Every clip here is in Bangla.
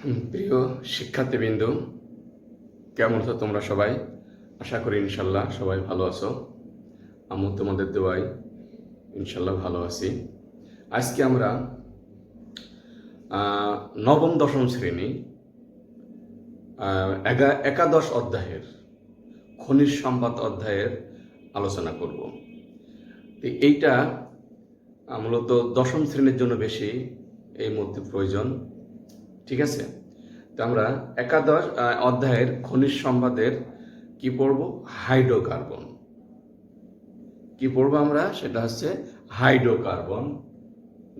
প্রিয় শিক্ষার্থীবৃন্দ, কেমন আছো তোমরা সবাই? আশা করি ইনশাল্লাহ সবাই ভালো আছো। আমি তোমাদের দোয়ায় ইনশাল্লাহ ভালো আছি। আজকে আমরা নবম দশম শ্রেণী একাদশ অধ্যায়ের খনিজ সম্পদ অধ্যায়ের আলোচনা করব। তো এইটা মূলত দশম শ্রেণীর জন্য বেশি এই মুহূর্তে প্রয়োজন। ঠিক আছে, তো আমরা একাদশ অধ্যায়ের খনিজ সম্পদের কি পড়ব? হাইড্রোকার্বন। কি পড়বো আমরা? সেটা হচ্ছে হাইড্রোকার্বন।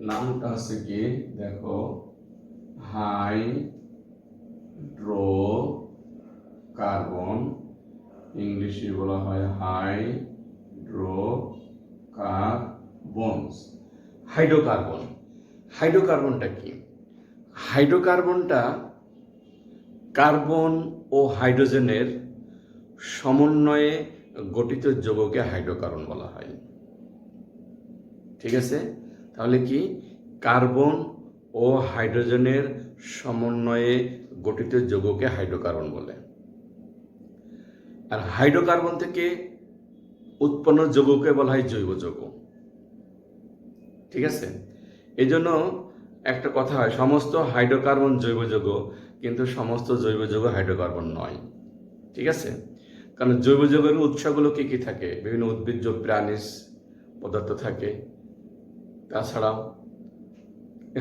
নামটা হচ্ছে কি দেখো, হাইড্রোকার্বন। ইংলিশে বলা হয় হাইড্রোকার্বনস। হাইড্রোকার্বন, হাইড্রোকার্বনটা কি? হাইড্রোকার্বনটা কার্বন ও হাইড্রোজেনের সমন্বয়ে গঠিত যৌগকে হাইড্রোকার্বন বলা হয়। ঠিক আছে, তাহলে কি কার্বন ও হাইড্রোজেনের সমন্বয়ে গঠিত যৌগকে হাইড্রোকার্বন বলে। আর হাইড্রোকার্বন থেকে উৎপন্ন যৌগকে বলা হয় জৈব যৌগ। ঠিক আছে, এই জন্য একটা কথা হয়, সমস্ত হাইড্রোকার্বন জৈব যৌগ, কিন্তু সমস্ত জৈব যৌগ হাইড্রোকার্বন নয়। ঠিক আছে, কারণ জৈব যৌগের উৎসগুলো কি কি থাকে? বিভিন্ন উদ্ভিজ্জ প্রাণীজ পদার্থ থাকে। তাছাড়াও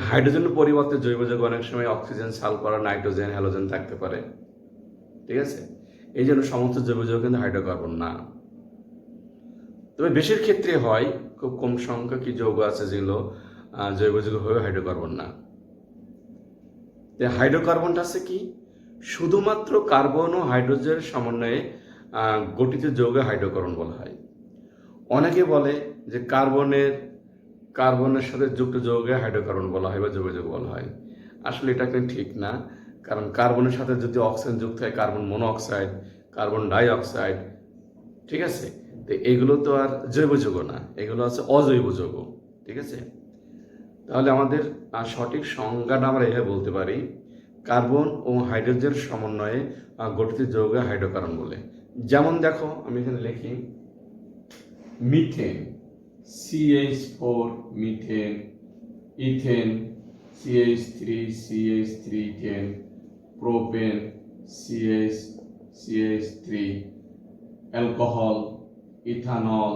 হাইড্রোজেনের পরিবর্তে জৈব যৌগ অনেক সময় অক্সিজেন, সালফার, নাইট্রোজেন, হ্যালোজেন থাকতে পারে। ঠিক আছে, এই জন্য সমস্ত জৈব যৌগ কিন্তু হাইড্রোকার্বন না। তবে বেশির ক্ষেত্রে হয়, খুব কম সংখ্যক যৌগ আছে যেগুলো জৈব যৌগ হয়ে হাইড্রোকার্বন না। হাইড্রোকার্বনটা আছে কি? শুধুমাত্র কার্বন ও হাইড্রোজেনের সমন্বয়ে গঠিত যৌগে হাইড্রোকার্বন বলা হয়। অনেকে বলে যে কার্বনের সাথে যুক্ত যৌগে হাইড্রোকার্বন বলা হয় বা জৈব যৌগ বলা হয়। আসলে এটা কিন্তু ঠিক না, কারণ কার্বনের সাথে যদি অক্সিজেন যুক্ত হয় carbon monoxide, carbon die oxide. ঠিক আছে, তো এগুলো তো আর জৈব যৌগ না, এগুলো আছে অজৈব যৌগ। ঠিক আছে, তাহলে আমাদের সঠিক সংজ্ঞাটা আমরা এভাবে বলতে পারি, কার্বন ও হাইড্রোজেনের সমন্বয়ে গঠিত যৌগ হাইড্রোকার্বন বলে। যেমন দেখো, আমি এখানে লিখি methane, CH4 methane, ethane CH3 ethane, propane CH3, alcohol, ethanol.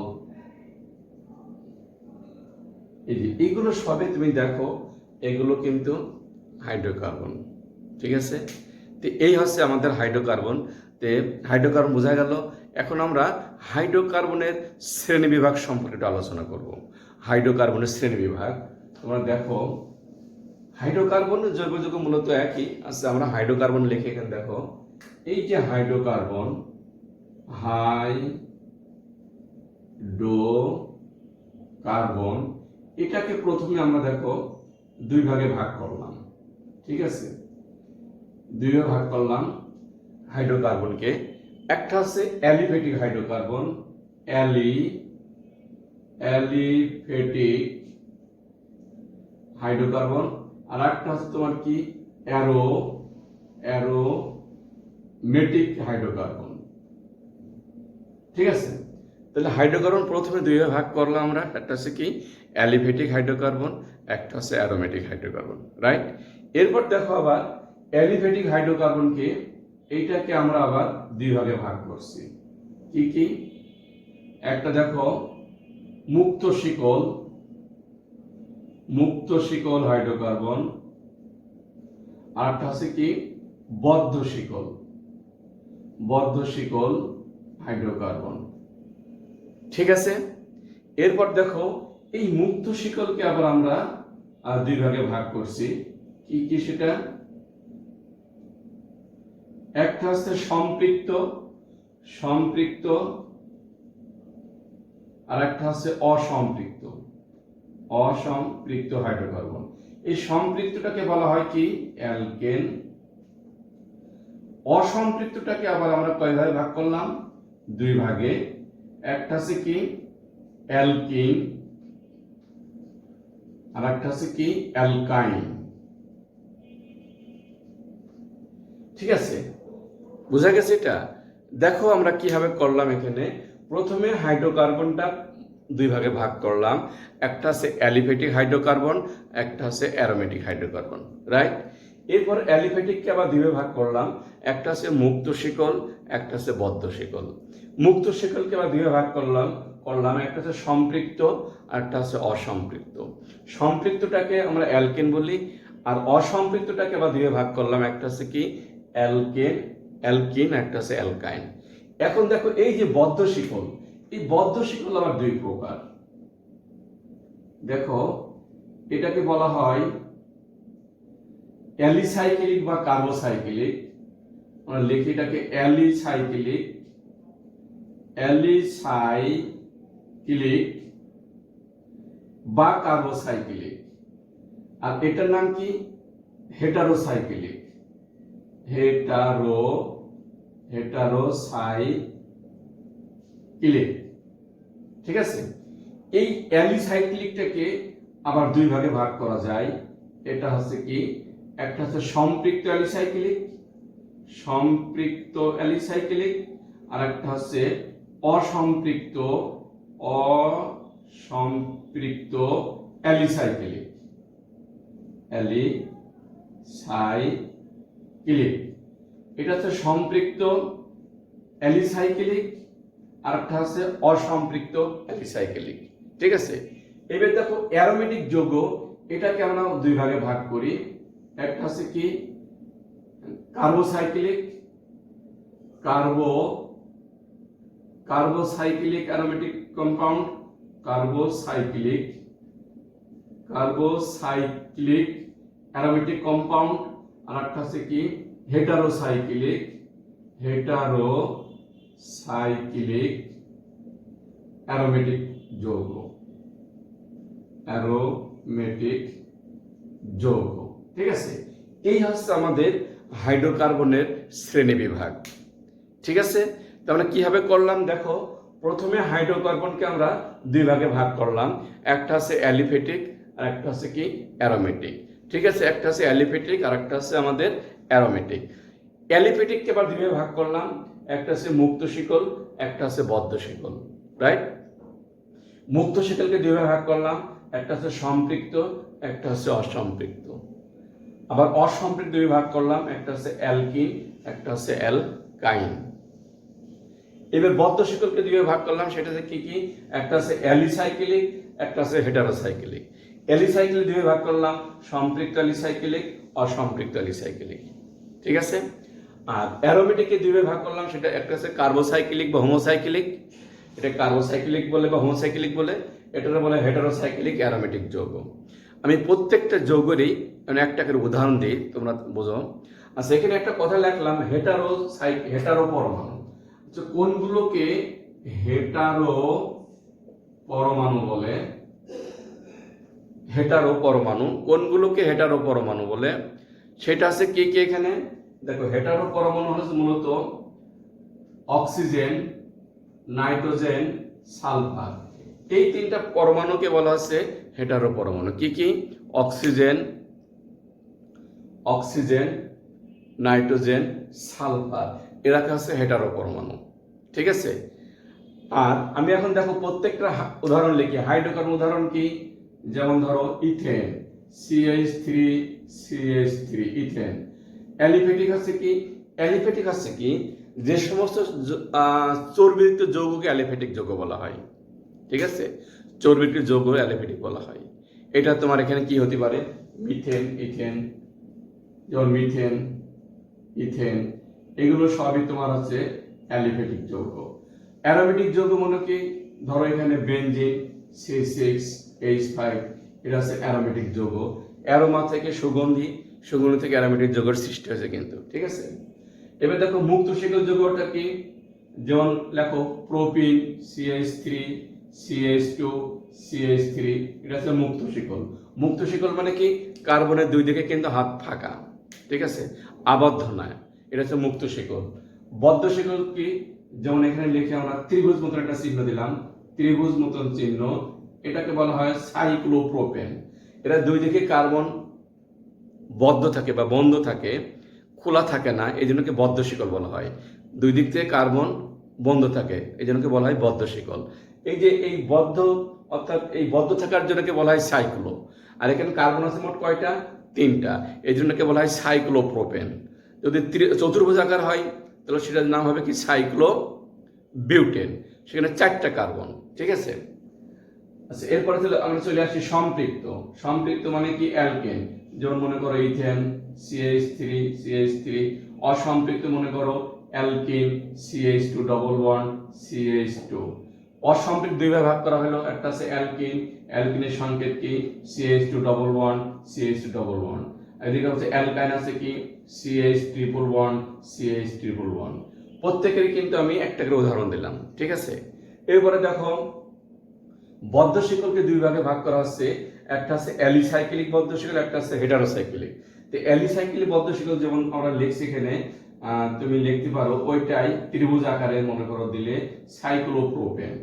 এইগুলো সবই তুমি দেখো, এগুলো কিন্তু হাইড্রোকার্বন। ঠিক আছে, তো এই হচ্ছে আমাদের হাইড্রোকার্বন। তে হাইড্রোকার্বন বোঝা গেল। এখন আমরা হাইড্রোকার্বনের শ্রেণী বিভাগ সম্পর্কে একটু আলোচনা করব। হাইড্রোকার্বনের শ্রেণী বিভাগ তোমরা দেখো, হাইড্রোকার্বনের জৈব যৌগ মূলত একই আছে। আমরা হাইড্রোকার্বন লিখে এখানে দেখো, এই যে হাইড্রোকার্বন, এটাকে প্রথমে আমরা দেখো দুই ভাগে ভাগ করলাম। ঠিক আছে, দুই ভাগে ভাগ করলাম হাইড্রোকার্বনকে। একটা হচ্ছে অ্যালিফেটিক হাইড্রোকার্বন, অ্যালিফেটিক হাইড্রোকার্বন। আর একটা হচ্ছে তোমার কি অ্যারোমেটিক হাইড্রোকার্বন। ঠিক আছে, তাহলে হাইড্রোকার্বন প্রথমে দুই ভাগে ভাগ করলাম আমরা। একটা হচ্ছে কি অ্যালিফেটিক হাইড্রোকার্বন, একটা হচ্ছে অ্যারোমেটিক হাইড্রোকার্বন। রাইট, এরপর দেখো আবার অ্যালিফেটিক হাইড্রোকার্বনকে, এইটাকে আমরা আবার দুই ভাগে ভাগ করছি। কি কি? একটা দেখো মুক্ত শিকল হাইড্রোকার্বন, আর একটা আছে কি বদ্ধ শিকল হাইড্রোকার্বন। ঠিক আছে, এরপর দেখো এই মুক্ত শিকলকে আবার আমরা দুই ভাগে ভাগ করছি। কি কি সেটা? একটা হচ্ছে সম্পৃক্ত, আর একটা হচ্ছে অসম্পৃক্ত হাইড্রোকার্বন। এই সম্পৃক্তটাকে বলা হয় কি অ্যালকেন। অসম্পৃক্তটাকে আবার আমরা কয় ভাগে ভাগ করলাম? দুই ভাগে। একটা হচ্ছে কি অ্যালকিন, আর একটা হচ্ছে কি অ্যালকাইন। ঠিক আছে, বোঝা গেছে এটা? দেখো আমরা কিভাবে করলাম। এখানে প্রথমে হাইড্রোকার্বনটা দুই ভাগে ভাগ করলাম, একটা আছে অ্যালিফেটিক হাইড্রোকার্বন, একটা আছে অ্যারোমেটিক হাইড্রোকার্বন, রাইট? এরপর অ্যালিফেটিককে আবার দুই ভাগ করলাম, একটা আছে মুক্ত শিকল, একটা আছে বদ্ধ শিকল। মুক্ত শিকলকে আবার দুই ভাগ করলাম একটা আছে সম্পৃক্ত আর একটা আছে অসম্পৃক্ত। সম্পৃক্তটাকে আমরা অ্যালকেন বলি, আর অসম্পৃক্তটাকে আবার দুই ভাগ করলাম, একটা আছে কি অ্যালকিন, একটা আছে অ্যালকাইন। এখন দেখো এই যে বদ্ধ শিকল, এই বদ্ধ শিকল আবার দুই প্রকার। দেখো এটাকে বলা হয় অ্যালিসাইক্লিক বা কার্বোসাইক্লিক। আমরা লিখি এটাকে অ্যালিসাইক্লিক বা কার্বোসাইক্লিক। আর এটার নাম কি হেটারোসাইক্লিক। হেটারোসাইক্লিক, ঠিক আছে? এই অ্যালিসাইক্লিকটাকে আবার দুই ভাগে ভাগ করা যায়। এটা হচ্ছে কি, একটা হচ্ছে সম্পৃক্ত অ্যালিসাইক্লিক, আর একটা হচ্ছে অসম্পৃক্ত অ্যালিসাইক্লিক। এটা হচ্ছে সম্পৃক্ত অ্যালিসাইক্লিক, আর একটা হচ্ছে অসম্পৃক্ত অ্যালিসাইক্লিক, ঠিক আছে? এবার দেখো অ্যারোমেটিক যৌগ, এটাকে আমরা দুই ভাগে ভাগ করি। একটা হচ্ছে কি carbocyclic aromatic compound, carbocyclic aromatic compound, আর একটা হচ্ছে কি হেটারোসাইক্লিক অ্যারোমেটিক যৌগ, ঠিক আছে? এই হচ্ছে আমাদের হাইড্রোকার্বনের শ্রেণী বিভাগ, ঠিক আছে? তো আমরা কিভাবে করলাম দেখো। প্রথমে হাইড্রোকার্বনকে আমরা দুই ভাগে ভাগ করলাম, একটা আছে অ্যালিফেটিক আর একটা আছে কি অ্যারোমেটিক, ঠিক আছে? একটা আছে অ্যালিফেটিক আর একটা আছে আমাদের অ্যারোমেটিক। অ্যালিফেটিককে আবার দুই ভাগে ভাগ করলাম, একটা আছে মুক্ত শিকল, একটা আছে বদ্ধ শিকল, রাইট? মুক্ত শিকলকে দুই ভাগে ভাগ করলাম, একটা আছে সম্পৃক্ত, একটা আছে অসম্পৃক্ত। আবার অসম্পৃক্ত দুই ভাগ করলাম, একটা আছে অ্যালকিন, একটা আছে অ্যালকাইন। এবার বদ্ধ শিকলকে দুই ভাগ করলাম, সেটাতে কি কি, একটা আছে অ্যালিসাইক্লিক, একটা আছে হেটারোসাইক্লিক। অ্যালিসাইক্লিক দুই ভাগ করলাম, সম্পৃক্ত অ্যালিসাইক্লিক, অসম্পৃক্ত অ্যালিসাইক্লিক, ঠিক আছে? আর অ্যারোমেটিককে দুই ভাগ করলাম, সেটা একটা আছে কার্বোসাইক্লিক বা হোমোসাইক্লিক। এটা কার্বোসাইক্লিক বলে বা হোমোসাইক্লিক বলে, এটা বলে হেটারোসাইক্লিক অ্যারোমেটিক যৌগ। আমি প্রত্যেকটা যৌগেরই একটা করে উদাহরণ দিই, তোমরা বোঝো। আচ্ছা, এখানে একটা কথা লিখলাম হেটারো পরমাণু। কোনগুলোকে হেটারো পরমাণু বলে? কোনগুলোকে হেটারো পরমাণু বলে সেটা আছে কি কি এখানে দেখো। হেটারো পরমাণু হচ্ছে মূলত অক্সিজেন, নাইট্রোজেন, সালফার। এই তিনটা পরমাণুকে বলা হচ্ছে হেটারো পরমাণু। কি কি? অক্সিজেন, নাইট্রোজেন, সালফার, এরা হচ্ছে হেটারো পরমাণু, ঠিক আছে? আর আমি এখন দেখো প্রত্যেকটা উদাহরণ লিখি। হাইড্রোকার্বন উদাহরণ কি? যেমন ধরো ইথেন, CH3 ইথেন। অ্যালিফেটিক হচ্ছে কি যে সমস্ত চর্বিযুক্ত যৌগকে অ্যালিফেটিক যৌগ বলা হয়, ঠিক আছে? চর্বিযুক্ত যৌগ অ্যালিফেটিক বলা হয়। এটা তোমার এখানে কি হতে পারে? ইথেন, যেমন ইথেন, এগুলো সবই তোমার হচ্ছে অ্যালিফেটিক যৌগ। অ্যারোমেটিক যৌগ মনে কি? ধরো এখানে বেনজিন, C6H5, এটা হচ্ছে অ্যারোমেটিক যৌগ। অ্যারোমা থেকে সুগন্ধি থেকে অ্যারোমেটিক যৌগের সৃষ্টি হয়েছে কিন্তু, ঠিক আছে? এবার দেখো মুক্ত শিকল যৌগটা কি? যেমন লেখো প্রোপিন, CH2CH3, এটা হচ্ছে মুক্ত শিকল মানে কি? কার্বনের দুই দিকে কিন্তু হাত ফাঁকা, ঠিক আছে, আবদ্ধ নয়, এটা হচ্ছে মুক্ত শিকল। বদ্ধ শিকল কি? যেমন এখানে লিখে আমরা ত্রিভুজ মতন একটা চিহ্ন দিলাম, ত্রিভুজ মতন চিহ্ন, এটাকে বলা হয় সাইক্লোপ্রোপেন। এরা দুই দিকে কার্বন বদ্ধ থাকে বা বন্ধ থাকে, খোলা থাকে না, এই জন্য বদ্ধ শিকল বলা হয়। দুই দিক থেকে কার্বন বন্ধ থাকে, এই জন্য বলা হয় বদ্ধ শিকল। এই যে এই বদ্ধ, অর্থাৎ এই বদ্ধ থাকার জন্য বলা হয় সাইক্লো। আর এখানে কার্বন আছে মোট কয়টা? 3টা, এই জন্য বলা হয় সাইক্লোপ্রোপেন। যদি চতুর্ভুজ আকার হয় তাহলে সেটার নাম হবে কি? Cyclo butane. সেখানে 4টা কার্বন, ঠিক আছে। আচ্ছা, এরপরে আমরা চলে আসছি সম্পৃক্ত। সম্পৃক্ত মানে কি? অ্যালকেন, যেমন মনে করো ইথেন CH3। অসম্পৃক্ত মনে করো alkyne CH2 double bond CH2। অসম্পৃক্ত দুই ভাগ করা হলো, একটা আছে অ্যালকিন, অ্যালকিনের সংকেত কি? CH2 double bond CH2 double bond. এদিকে হচ্ছে অ্যালকাইন আছে কি? CH triple bond CH triple bond. প্রত্যেকেরই কিন্তু আমি একটা করে উদাহরণ দিলাম, ঠিক আছে। এরপরে দেখো বদ্ধ শিকলকে দুই ভাগে ভাগ করা হচ্ছে, একটা আছে অ্যালিসাইক্লিক বদ্ধ শিকল, একটা আছে হেটারোসাইক্লিক। তো অ্যালিসাইক্লিক বদ্ধ শিকল যেমন আমরা লিখছি এখানে, তুমি লিখতে পারো ওইটাই ত্রিভুজ আকারে মনে করো দিলে সাইক্লোপ্রোপেন,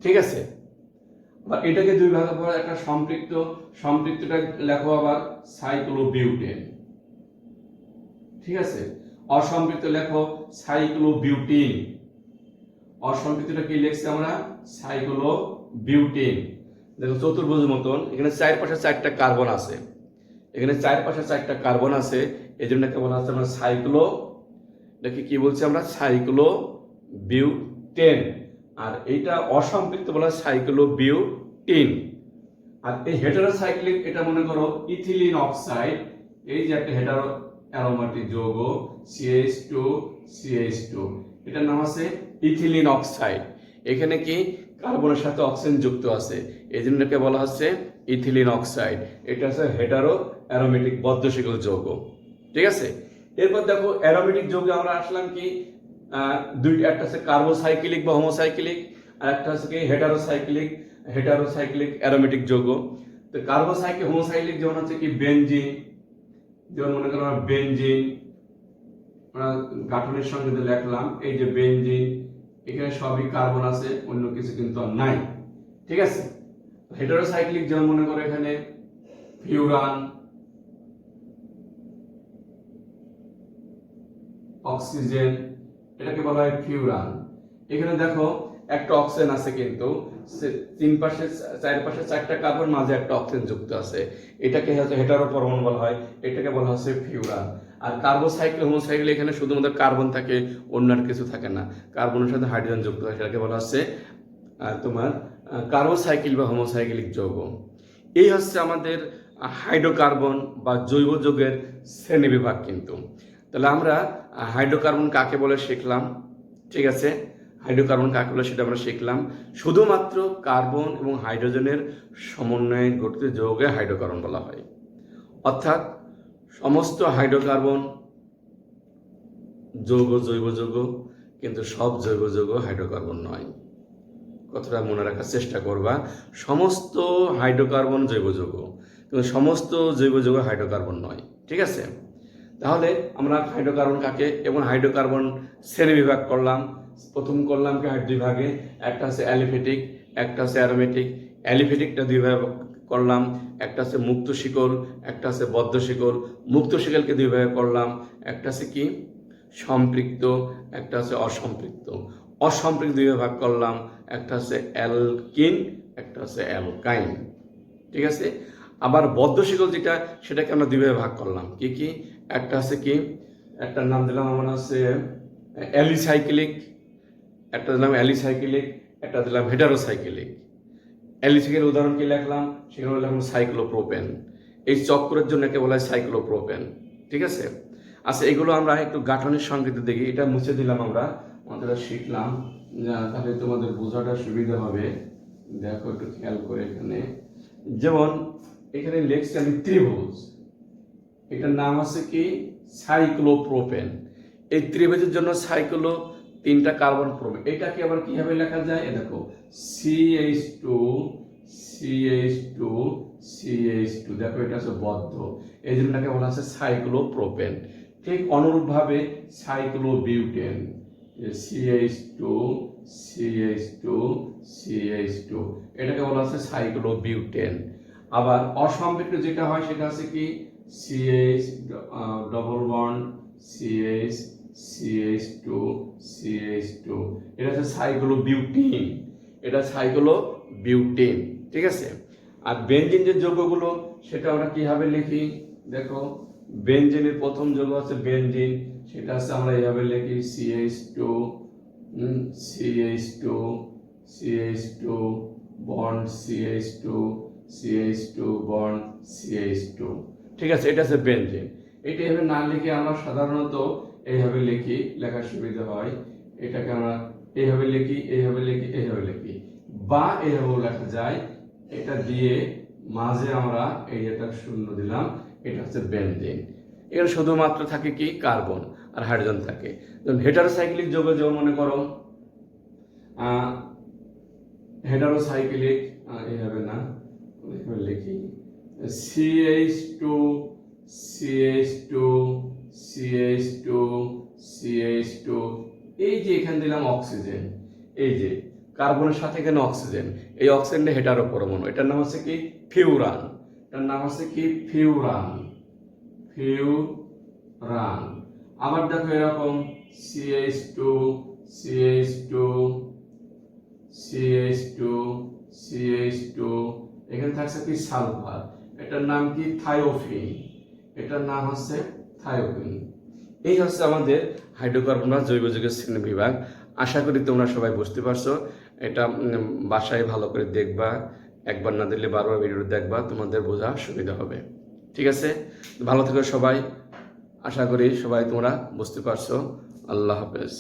ঠিক আছে। বা এটাকে দুই ভাগে পড়া একটা সম্পৃক্তটা লেখো আবার সাইক্লোবিউটেন, ঠিক আছে। অসম্পৃক্ত লেখো সাইক্লোবিউটিন। অসম্পৃক্তটা কি লিখছি আমরা? সাইক্লোবিউটিন। দেখো চতুর্ভুজ মতন, এখানে চারপাশে 4টা কার্বন আছে, এখানে চারপাশে 4টা কার্বন আছে, এই জন্য বলা হচ্ছে আমরা সাইক্লো, দেখি কি বলছি আমরা? সাইক্লোবিউটেন। আর এইটা অসম্পৃক্ত বলা হয় সাইক্লোবিউটিন। আর এই হেটারোসাইক্লিক, এটা মনে করো ইথিলিন অক্সাইড, এই যে একটা হেটারো অ্যারোমেটিক যৌগ CH2, এটার নাম আছে ইথিলিন অক্সাইড। এখানে কি? কার্বনের সাথে অক্সিজেন যুক্ত আছে, এই জন্য বলা হচ্ছে ইথিলিন অক্সাইড। এটা হচ্ছে হেটারো অ্যারোমেটিক বদ্ধ শিকল যৌগ, ঠিক আছে। এরপর দেখো অ্যারোমেটিক যৌগে আমরা আসলাম কি? দুইটা, একটা আছে কার্বোসাইক্লিক বা হোমোসাইক্লিক, আর একটা হচ্ছে কি হেটারোসাইক্লিক অ্যারোমেটিক যৌগ। তো কার্বোসাইক্লিক হোমোসাইক্লিক যেমন হচ্ছে কি? বেনজিন, যেমন মনে করো বেনজিন, গাঠনের সঙ্গে লিখলাম এই যে বেনজিন, এখানে সবই কার্বন আছে, অন্য কিছু কিন্তু আর নাই, ঠিক আছে। হেটারোসাইক্লিক যেমন মনে করো এখানে ফিউরান, অক্সিজেন, এটাকে বলা হয় ফিউরান। এখানে দেখো একটা অক্সিজেন আছে, কিন্তু চারপাশে 4টা কার্বন, মাঝে একটা অক্সিজেন যুক্ত আছে, এটাকে হচ্ছে হেটারো পরমাণু বলা হয়, এটাকে বলা হচ্ছে ফিউরান। আর কার্বোসাইক্লিক হোমোসাইক্লিক এখানে শুধুমাত্র কার্বন থাকে, অন্য আর কিছু থাকে না, কার্বনের সাথে হাইড্রোজেন যুক্ত থাকে, সেটাকে বলা হচ্ছে তোমার কার্বোসাইক্লিক বা হোমোসাইক্লিক যৌগ। এই হচ্ছে আমাদের হাইড্রোকার্বন বা জৈব যৌগের শ্রেণীবিভাগ। কিন্তু তাহলে আমরা হাইড্রোকার্বন কাকে বলে শিখলাম, ঠিক আছে। হাইড্রোকার্বন কাকে বলে সেটা আমরা শিখলাম। শুধুমাত্র কার্বন এবং হাইড্রোজেনের সমন্বয়ে গঠিত যৌগকে হাইড্রোকার্বন বলা হয়। অর্থাৎ সমস্ত হাইড্রোকার্বন যৌগ জৈব যৌগ, কিন্তু সব জৈব যৌগ হাইড্রোকার্বন নয়। কথাটা মনে রাখার চেষ্টা করবা, সমস্ত হাইড্রোকার্বন জৈব যৌগ, কিন্তু সমস্ত জৈব যৌগ হাইড্রোকার্বন নয়, ঠিক আছে। তাহলে আমরা হাইড্রোকার্বন কাকে এবং হাইড্রোকার্বন শ্রেণী বিভাগ করলাম। প্রথম করলাম কি? দুই ভাগে, একটা আছে অ্যালিফেটিক, একটা আছে অ্যারোমেটিক। অ্যালিফেটিকটা দুই ভাগে করলাম, একটা আছে মুক্ত শিকল, একটা আছে বদ্ধ শিকল। মুক্ত শিকলকে দুই ভাগে করলাম, একটা আছে কি? সম্পৃক্ত, একটা আছে অসম্পৃক্ত। অসম্পৃক্ত দুই ভাগ করলাম, একটা আছে অ্যালকিন, একটা আছে অ্যালকাইন, ঠিক আছে। আবার বদ্ধ শিকল যেটা, সেটাকে আমরা দুই ভাগে ভাগ করলাম, কি কি? একটা আছে কি? একটার নাম দিলাম আমার আছে অ্যালিসাইক্লিক, একটা দিলাম অ্যালিসাইক্লিক, একটা দিলাম হেটারোসাইক্লিক। অ্যালিসাইক্লিক উদাহরণ কি লিখলাম? সেখানে লিখলাম সাইক্লোপ্রোপেন। এই চক্রের জন্য একে বলা হয় সাইক্লোপ্রোপেন, ঠিক আছে। আচ্ছা, এগুলো আমরা একটু গাঠনের সংকেত দেখি। এটা মুছে দিলাম, আমরা আমাদের শিখলাম, তাহলে তোমাদের বোঝাটা সুবিধা হবে। দেখো একটু খেয়াল করে, এখানে যেমন এখানে লিখছি আমি ত্রিভুজ, এটার নাম আছে কি? সাইক্লোপ্রোপেন। এই ত্রিভুজের জন্য সাইক্লো 3টা কার্বন প্রোপেন। এটাকে আবার কিভাবে লেখা যায়? দেখো CH2, দেখো এটা হচ্ছে বদ্ধ, এই জন্য এটাকে বলা হচ্ছে সাইক্লোপ্রোপেন। ঠিক অনুরূপভাবে সাইক্লোবিউটেন, CH2, এটাকে বলা হচ্ছে সাইক্লোবিউটেন। আবার অসম্পৃক্ত যেটা হয় সেটা হচ্ছে কি? CH double bond CH CH2 CH2, এটা হচ্ছে সাইক্লোবিউটেন, এটা সাইক্লোবিউটেন, ঠিক আছে। আর বেনজিন যে যৌগগুলো সেটা আমরা কিভাবে লিখি দেখো, বেনজিনের প্রথম যৌগ হচ্ছে বেনজিন, সেটা হচ্ছে আমরা এইভাবে লিখি CH2 CH2 CH2 bond CH2 CH2 bond CH2, ঠিক আছে। এটা হচ্ছে বেনজিন। এটা এভাবে না লিখে আমরা সাধারণত এইভাবে লিখি, লেখার সুবিধা হয়। এটাকে আমরা এইভাবে লিখি, এইভাবে লিখি, এইভাবে লিখি, বা এইভাবেও লেখা যায়। এটা দিয়ে মাঝে আমরা এই একটা শূন্য দিলাম, এটা হচ্ছে বেনজিন। এখানে শুধুমাত্র থাকে কি কার্বন আর হাইড্রোজেন থাকে। যেমন হেটারোসাইক্লিক যৌগ, যেমন মনে করো হেটারোসাইক্লিক, এইভাবে না এইভাবে লিখি CH2 CH2 CH2 CH2, এই যে এখানে দিলাম অক্সিজেন, এই যে কার্বনের সাথে এখানে অক্সিজেন, এই অক্সিজেনটা হেটারো পরমাণু, এটার নাম হচ্ছে কি ফিউরান, এটার নাম হচ্ছে কি ফিউরান, ফিউরান। আবার দেখো এরকম CH2 CH2 CH2 CH2, এখানে থাকছে কি সালফার, এটার নাম কি থায়োফিন, এটার নাম হচ্ছে থায়োফিন। এই হচ্ছে আমাদের হাইড্রোকার্বন বা জৈব যৌগের শ্রেণী বিভাগ। আশা করি তোমরা সবাই বুঝতে পারছো। এটা বাসায় ভালো করে দেখবা, একবার না দিলে বারবার ভিডিও দেখবা, তোমাদের বোঝা সুবিধা হবে, ঠিক আছে। ভালো থেকো সবাই, আশা করি সবাই তোমরা বুঝতে পারছো। আল্লাহ হাফেজ।